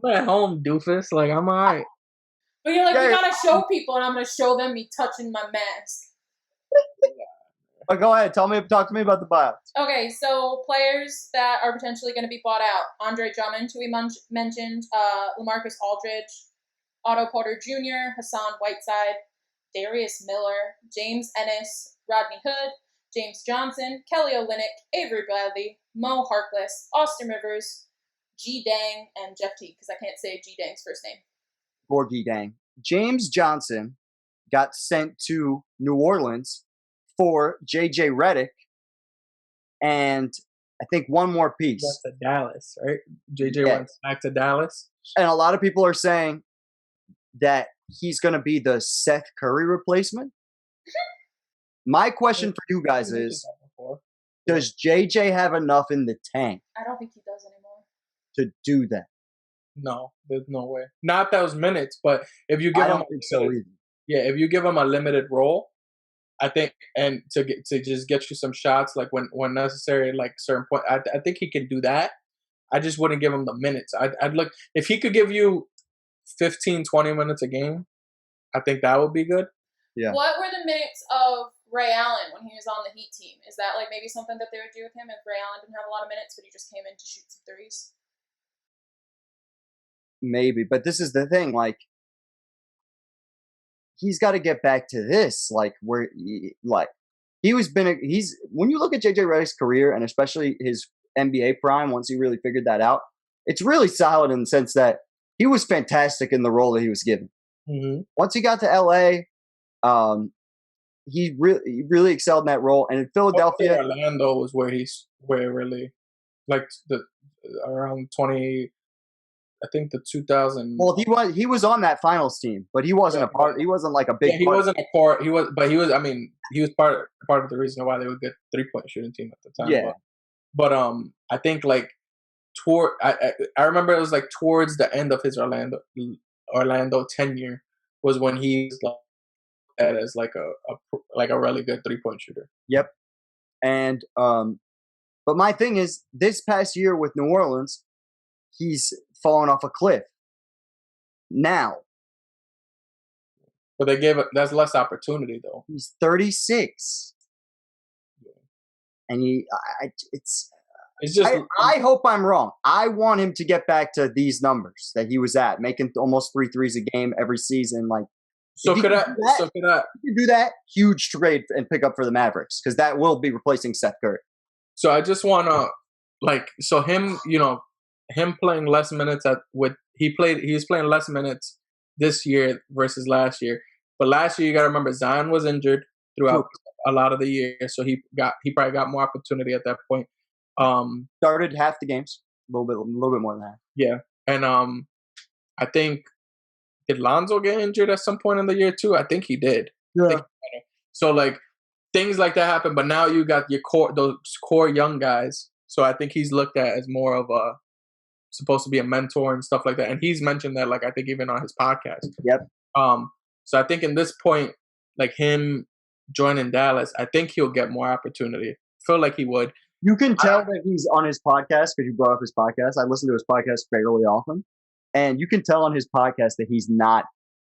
I'm at home, doofus. Like I'm alright. But you're like, we gotta show people, and I'm gonna show them me touching my mask. But go ahead, talk to me about the buyouts. Okay, so players that are potentially going to be bought out: Andre Drummond, who we mentioned, LaMarcus Aldridge, Otto Porter Jr., Hassan Whiteside, Darius Miller, James Ennis, Rodney Hood, James Johnson, Kelly Olynyk, Avery Bradley, Mo Harkless, Austin Rivers, G Dang, and Jeff Teague, because I can't say G Dang's first name. Or G Dang. James Johnson got sent to New Orleans for JJ Redick, and I think one more piece. That's to Dallas, right? JJ went back to Dallas. And a lot of people are saying that he's going to be the Seth Curry replacement. My question for you guys is, does JJ have enough in the tank? I don't think he does anymore. To do that? No, there's no way. Not those minutes, but if you give him if you give him a limited role, I think, and to just get you some shots, like when necessary, like certain point, I think he can do that. I just wouldn't give him the minutes. I'd look if he could give you 15, 20 minutes a game. I think that would be good. Yeah. What were the minutes of Ray Allen when he was on the Heat team? Is that like maybe something that they would do with him if Ray Allen didn't have a lot of minutes, but he just came in to shoot some threes? Maybe, but this is the thing. Like, he's got to get back to this, like where, he's when you look at JJ Redick's career and especially his NBA prime, once he really figured that out, it's really solid in the sense that he was fantastic in the role that he was given. Mm-hmm. Once he got to LA, he really excelled in that role. And in Philadelphia, Orlando was where really like around 20. I think the 2000. Well, he was on that finals team, but he wasn't a part. He wasn't like a big. Yeah, he wasn't a part. He was, but he was. I mean, he was part of the reason why they would get 3-point shooting team at the time. Yeah. But I think like I remember it was like towards the end of his Orlando tenure was when he was like as like a really good 3-point shooter. Yep. And but my thing is, this past year with New Orleans, he's fallen off a cliff. Now. But that's less opportunity though. He's 36. Yeah. And it's just. I hope I'm wrong. I want him to get back to these numbers that he was at, making almost 3 threes a game every season. Like, so could I? If you do that, huge trade and pick up for the Mavericks because that will be replacing Seth Curry. So I just want to him playing less minutes he was playing less minutes this year versus last year. But last year you got to remember Zion was injured throughout a lot of the year, so he probably got more opportunity at that point. Started half the games, a little bit more than that. Yeah, and I think did Lonzo get injured at some point in the year too? I think he did. Yeah. So like things like that happen, but now you got those core young guys. So I think he's looked at as more of a supposed to be a mentor and stuff like that. And he's mentioned that, like, I think even on his podcast. Yep. So I think in this point, like him joining Dallas, I think he'll get more opportunity. Feel like he would. You can tell that he's on his podcast because you brought up his podcast. I listen to his podcast fairly often. And you can tell on his podcast that he's not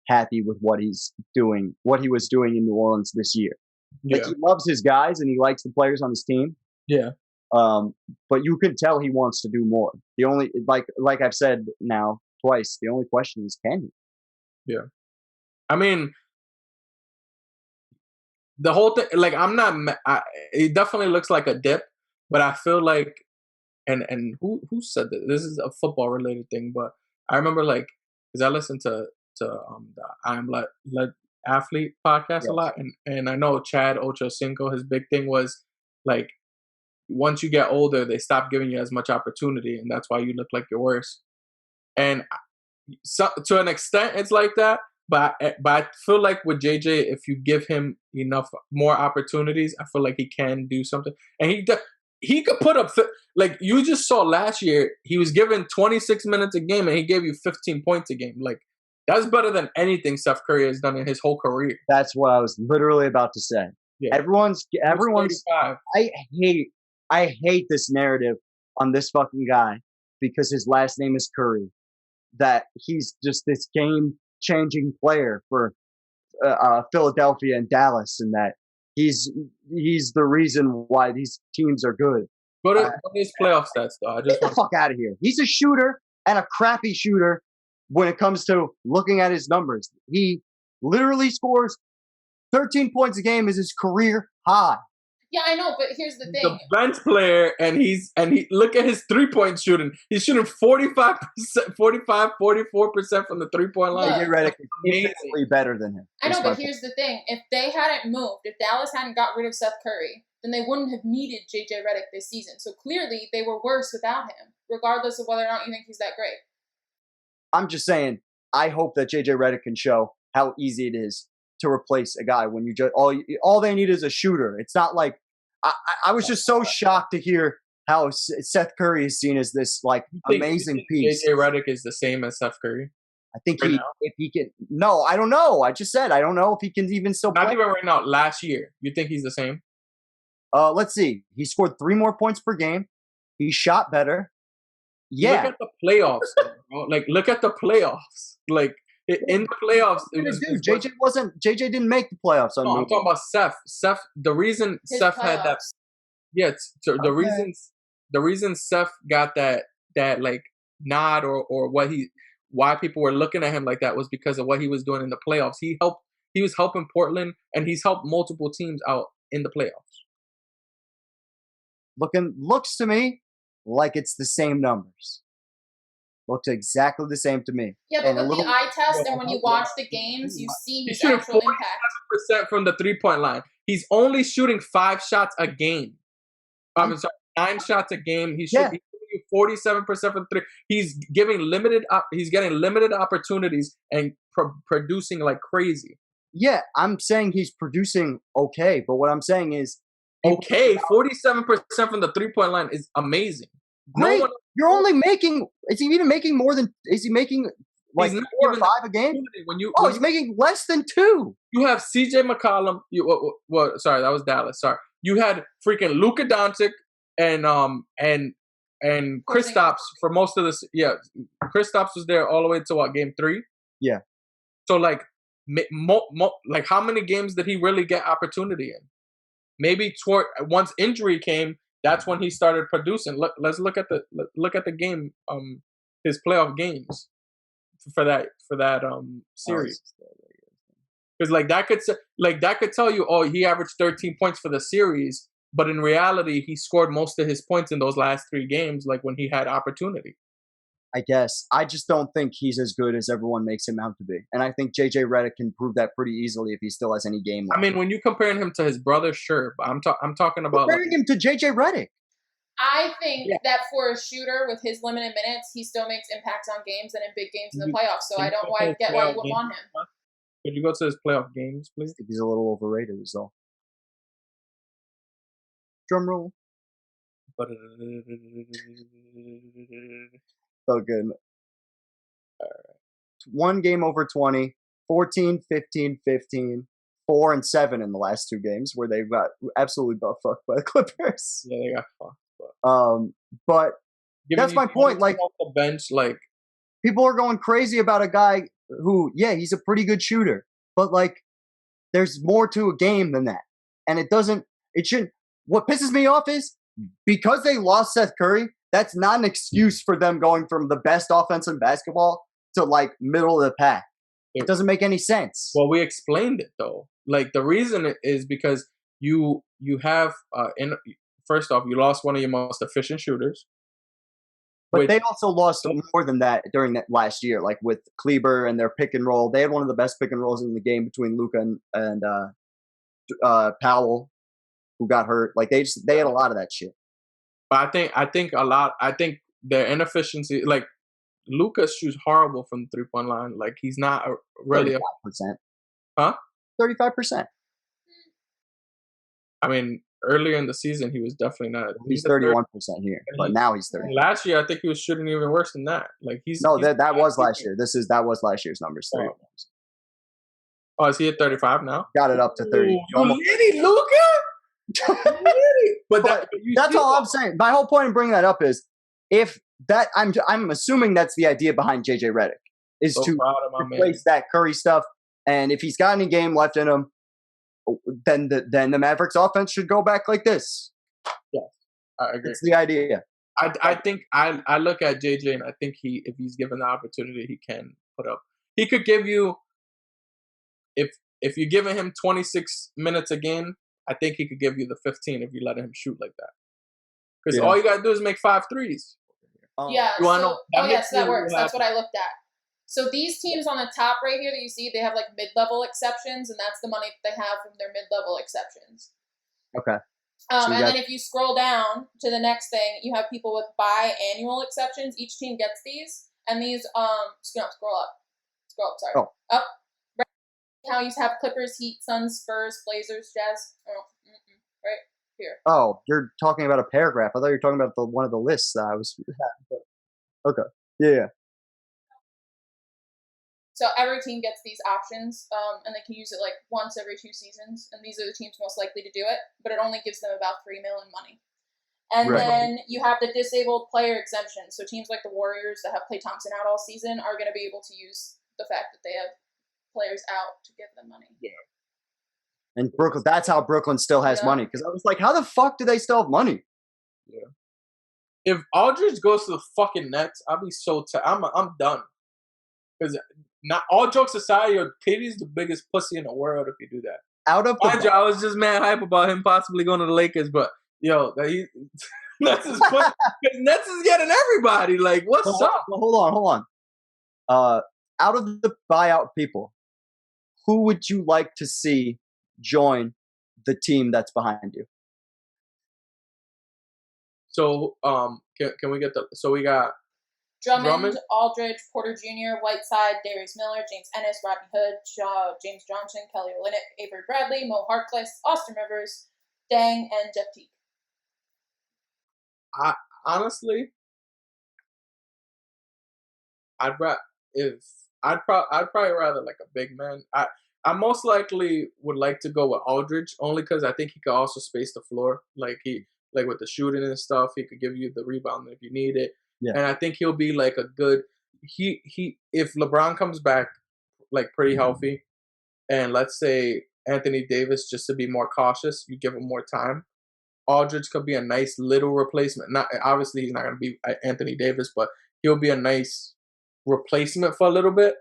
happy with what he was doing in New Orleans this year. Yeah. Like, he loves his guys and he likes the players on his team. Yeah. But you can tell he wants to do more. The only, like I've said now twice, the only question is, can he? Yeah. I mean, the whole thing, like, it definitely looks like a dip, but I feel like, and who said that? This is a football related thing, but I remember, like, because I listen to the I'm Led Athlete podcast a lot, and I know Chad Ochocinco, his big thing was, like, once you get older, they stop giving you as much opportunity, and that's why you look like you're worse. And so, to an extent, it's like that. But I feel like with JJ, if you give him enough more opportunities, I feel like he can do something. And he could put up, like you just saw last year, he was given 26 minutes a game and he gave you 15 points a game. Like, that's better than anything Seth Curry has done in his whole career. That's what I was literally about to say. Yeah. Everyone's. I hate this narrative on this fucking guy because his last name is Curry. That he's just this game-changing player for Philadelphia and Dallas, and that he's the reason why these teams are good. What are his playoff stats, though? Get the fuck out of here. He's a shooter and a crappy shooter when it comes to looking at his numbers. He literally scores 13 points a game is his career high. Yeah, I know, but here's the thing. The bench player, and he look at his 3-point shooting. He's shooting 44% from the 3-point line. JJ Redick is infinitely better than him. I know, but here's the thing. If they hadn't moved, if Dallas hadn't got rid of Seth Curry, then they wouldn't have needed JJ Redick this season. So clearly, they were worse without him, regardless of whether or not you think he's that great. I'm just saying, I hope that JJ Redick can show how easy it is to replace a guy when you just all they need is a shooter. It's not like I was just so shocked to hear how Seth Curry is seen as this like amazing piece. JJ Redick is the same as Seth Curry. I think if he can. No, I don't know. I just said I don't know if he can even still play. Not even right now. Last year, you think he's the same? Let's see. He scored 3 more points per game. He shot better. Yeah. Look at the playoffs, bro. Like, look at the playoffs. Like, in the playoffs, JJ didn't make the playoffs. No, I'm talking about Seth. Seth, the reason Seth had that, the reason Seth got that like nod or why people were looking at him like that was because of what he was doing in the playoffs. He helped He was helping Portland, and he's helped multiple teams out in the playoffs. Looks to me like it's the same numbers. Looks exactly the same to me. Yeah, but with the eye test and when you watch the games, you see his actual impact. 47% from the 3-point line. He's only shooting 5 shots a game. I'm sorry, 9 shots a game. He's shooting 47% from 3. He's getting limited opportunities and producing like crazy. Yeah, I'm saying he's producing okay, but what I'm saying is okay. 47% from the 3-point line is amazing. Great. No one, you're only making. Is he even making more than? Is he making like 4 or 5 a game? He's making less than 2. You have C.J. McCollum. Sorry, that was Dallas. Sorry, you had freaking Luka Doncic and Kristaps for most of this. Yeah, Kristaps was there all the way to game 3. Yeah. So like, like how many games did he really get opportunity in? Maybe once injury came. That's when he started producing. Let's look at the game, his playoff games for that series. Because that could tell you, oh, he averaged 13 points for the series, but in reality, he scored most of his points in those last 3 games, like when he had opportunity. I guess I just don't think he's as good as everyone makes him out to be, and I think JJ Redick can prove that pretty easily if he still has any game left. I mean, when you comparing him to his brother, sure, but I'm talking about comparing him to JJ Redick. I think that for a shooter with his limited minutes, he still makes impacts on games and in big games in the playoffs. So I don't get why you would want him. Could you go to his playoff games, please? I think he's a little overrated, is all. Drum roll. So good. All right. 1 game over 20, 14, 15, 15, 4 and 7 in the last 2 games where they got absolutely butt fucked by the Clippers. Yeah, they got fucked. But that's my point. Like off the bench, like people are going crazy about a guy who, he's a pretty good shooter, but like there's more to a game than that, and it shouldn't. What pisses me off is because they lost Seth Curry. That's not an excuse for them going from the best offense in basketball to like middle of the pack. It doesn't make any sense. Well, we explained it though. Like the reason is because you have first off, you lost one of your most efficient shooters. But they also lost more than that during that last year, like with Kleber and their pick and roll. They had one of the best pick and rolls in the game between Luka and Powell, who got hurt. Like they had a lot of that shit. But I think their inefficiency, like Luka shoots horrible from the 3-point line. Like he's not really 35%. Huh? 35%. I mean, earlier in the season, he was definitely not. He's 31% here, but now he's 30. Last year, I think he was shooting even worse than that. Like that was last year. That was last year's numbers. 31%. Oh, is he at 35 now? Got it up to 30. You litty Luka. But that's all I'm saying. My whole point in bringing that up is if that I'm assuming that's the idea behind JJ Redick is to replace that Curry stuff, and if he's got any game left in him, then the Mavericks offense should go back like this. Yes, I agree. It's the idea. I think I look at JJ and I think if he's given the opportunity, he can put up. He could give you if you're giving him 26 minutes a game, I think he could give you the 15 if you let him shoot like that. Because all you gotta do is make 5 threes. That works. That's what I looked at. So these teams on the top right here that you see, they have like mid-level exceptions, and that's the money that they have from their mid-level exceptions. Okay. Then if you scroll down to the next thing, you have people with biannual exceptions. Each team gets these, and these scroll up. Sorry. Oh. Up. Right now you have Clippers, Heat, Suns, Spurs, Blazers, Jazz. Right here. Oh, you're talking about a paragraph. I thought you were talking about one of the lists that I was. Okay. Yeah. So every team gets these options, and they can use it like once every 2 seasons. And these are the teams most likely to do it, but it only gives them about $3 million in money. And then you have the disabled player exemption. So teams like the Warriors that have Klay Thompson out all season are going to be able to use the fact that they have players out to give them money. Yeah. And Brooklyn, that's how Brooklyn still has money. Because I was like, how the fuck do they still have money? Yeah. If Aldridge goes to the fucking Nets, I'll be so I'm done. Because not all jokes aside, yo, KD's the biggest pussy in the world if you do that. Out of the Mind you, I was just mad hype about him possibly going to the Lakers, but yo, Nets is pussy. Nets is getting everybody. Like, what's up? Hold on. Out of the buyout people, who would you like to see join the team that's behind you? So, can we get so we got Drummond, Aldridge, Porter Jr., Whiteside, Darius Miller, James Ennis, Rodney Hood, James Johnson, Kelly Olynyk, Avery Bradley, Mo Harkless, Austin Rivers, Deng, and Jeff Teague. Honestly, I'd probably rather like a big man. I most likely would like to go with Aldridge only because I think he could also space the floor. Like with the shooting and stuff, he could give you the rebound if you need it. Yeah. And I think he'll be like a good if LeBron comes back like pretty healthy, and let's say Anthony Davis, just to be more cautious, you give him more time. Aldridge could be a nice little replacement. Not obviously he's not going to be Anthony Davis, but he'll be a nice replacement for a little bit,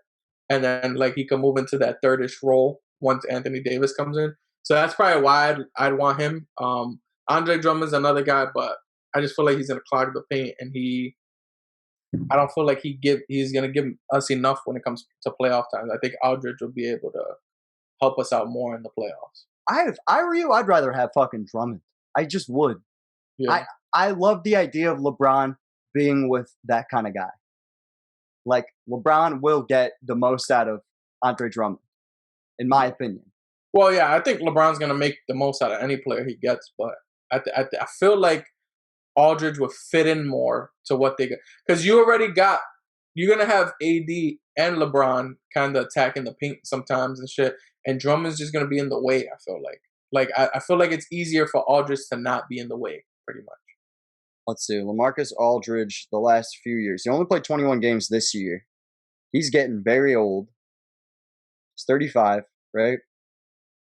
and then like he can move into that thirdish role once Anthony Davis comes in. So that's probably why I'd want him. Andre Drummond's another guy, but I just feel like he's going to clog the paint, and I don't feel like he's going to give us enough when it comes to playoff times. I think Aldridge will be able to help us out more in the playoffs. If I were you, I'd rather have fucking Drummond. I just would. Yeah. I love the idea of LeBron being with that kind of guy. Like, LeBron will get the most out of Andre Drummond, in my opinion. Well, yeah, I think LeBron's going to make the most out of any player he gets, but I feel like Aldridge would fit in more to what they get. Because you're going to have AD and LeBron kind of attacking the paint sometimes and shit, and Drummond's just going to be in the way, I feel like. Like, I feel like it's easier for Aldridge to not be in the way, pretty much. Let's see. LaMarcus Aldridge, the last few years. He only played 21 games this year. He's getting very old. He's 35, right?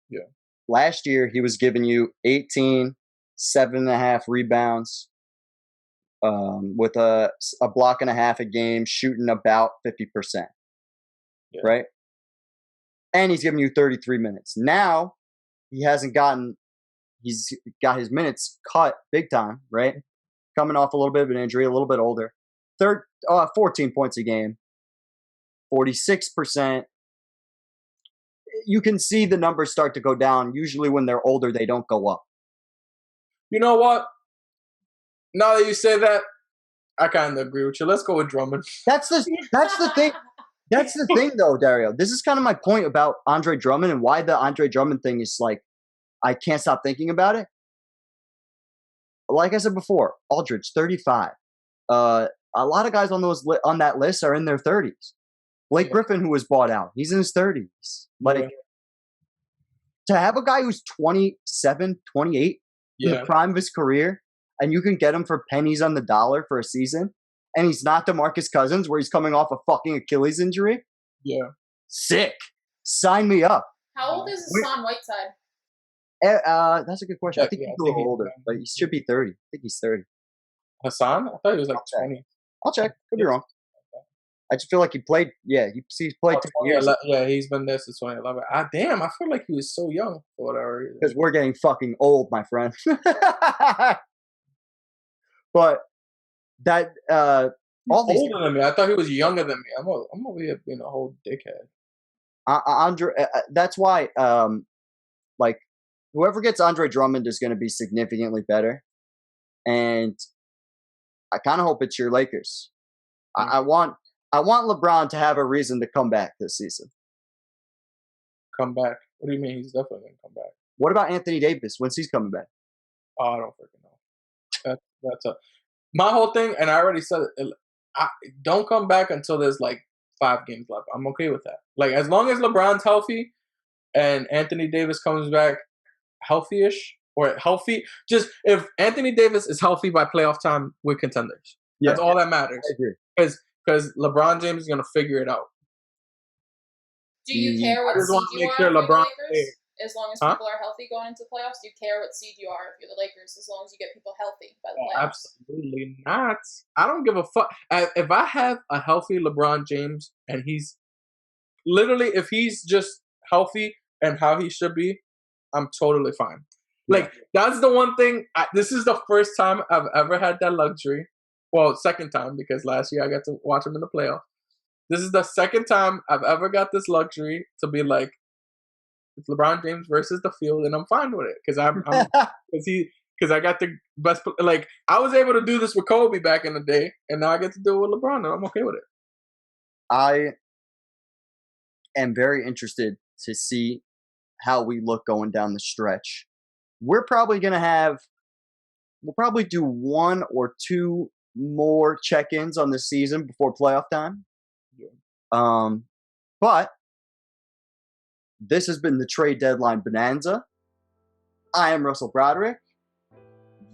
Yeah. Last year, he was giving you 18, 7.5 rebounds, with a block and a half a game, shooting about 50%. Yeah. Right? And he's giving you 33 minutes. Now, he's got his minutes cut big time, right? Coming off a little bit of an injury, a little bit older. 14 points a game, 46%. You can see the numbers start to go down. Usually when they're older, they don't go up. You know what? Now that you say that, I kind of agree with you. Let's go with Drummond. That's the thing. That's the thing, though, Dario. This is kind of my point about Andre Drummond and why the Andre Drummond thing is like, I can't stop thinking about it. Like I said before, Aldridge, 35. A lot of guys on that list are in their 30s. Blake Griffin, who was bought out, he's in his 30s. Like, to have a guy who's 27, 28 in the prime of his career, and you can get him for pennies on the dollar for a season, and he's not DeMarcus Cousins, where he's coming off a fucking Achilles injury. Yeah. Sick. Sign me up. How old is Hassan Whiteside? That's a good question. I think he's a little older, but he should be 30. I think he's 30. Hassan? I thought he was like 20. I'll check. Could be wrong. I just feel like he played. Yeah, he's played 2 years. Yeah, he's been there since 2011. Damn, I feel like he was so young for whatever reason. Because we're getting fucking old, my friend. But that older than me. I thought he was younger than me. I'm over here being a whole dickhead. Andre, that's why like whoever gets Andre Drummond is going to be significantly better, and I kind of hope it's your Lakers. I want LeBron to have a reason to come back this season. Come back? What do you mean? He's definitely going to come back. What about Anthony Davis? When's he's coming back? Oh, I don't freaking know. That's my whole thing, and I already said it. Don't come back until there's like 5 games left. I'm okay with that. Like, as long as LeBron's healthy and Anthony Davis comes back healthy-ish or healthy, just if Anthony Davis is healthy by playoff time, we're contenders. That's all that matters. I agree. Because LeBron James is going to figure it out. Do you care what seed you are for the Lakers? As long as people are healthy going into playoffs, do you care what seed you are if you're the Lakers? As long as you get people healthy by the playoffs. Absolutely not. I don't give a fuck. If I have a healthy LeBron James and he's literally, if he's just healthy and how he should be, I'm totally fine. Like, that's the one thing. This is the first time I've ever had that luxury. Well, second time, because last year I got to watch him in the playoffs. This is the second time I've ever got this luxury to be like, it's LeBron James versus the field, and I'm fine with it because because I got the best. Like, I was able to do this with Kobe back in the day, and now I get to do it with LeBron, and I'm okay with it. I am very interested to see how we look going down the stretch. We'll probably do 1 or 2 more check-ins on the season before playoff time. Yeah. But this has been the trade deadline bonanza. I am Russell Broderick.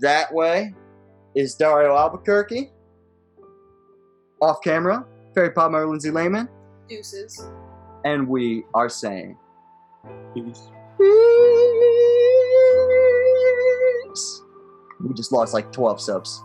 That way is Dario Albuquerque. Off camera, Fairy Podmire Lindsay Lehman. Deuces. And we are saying Peace. We just lost like 12 subs.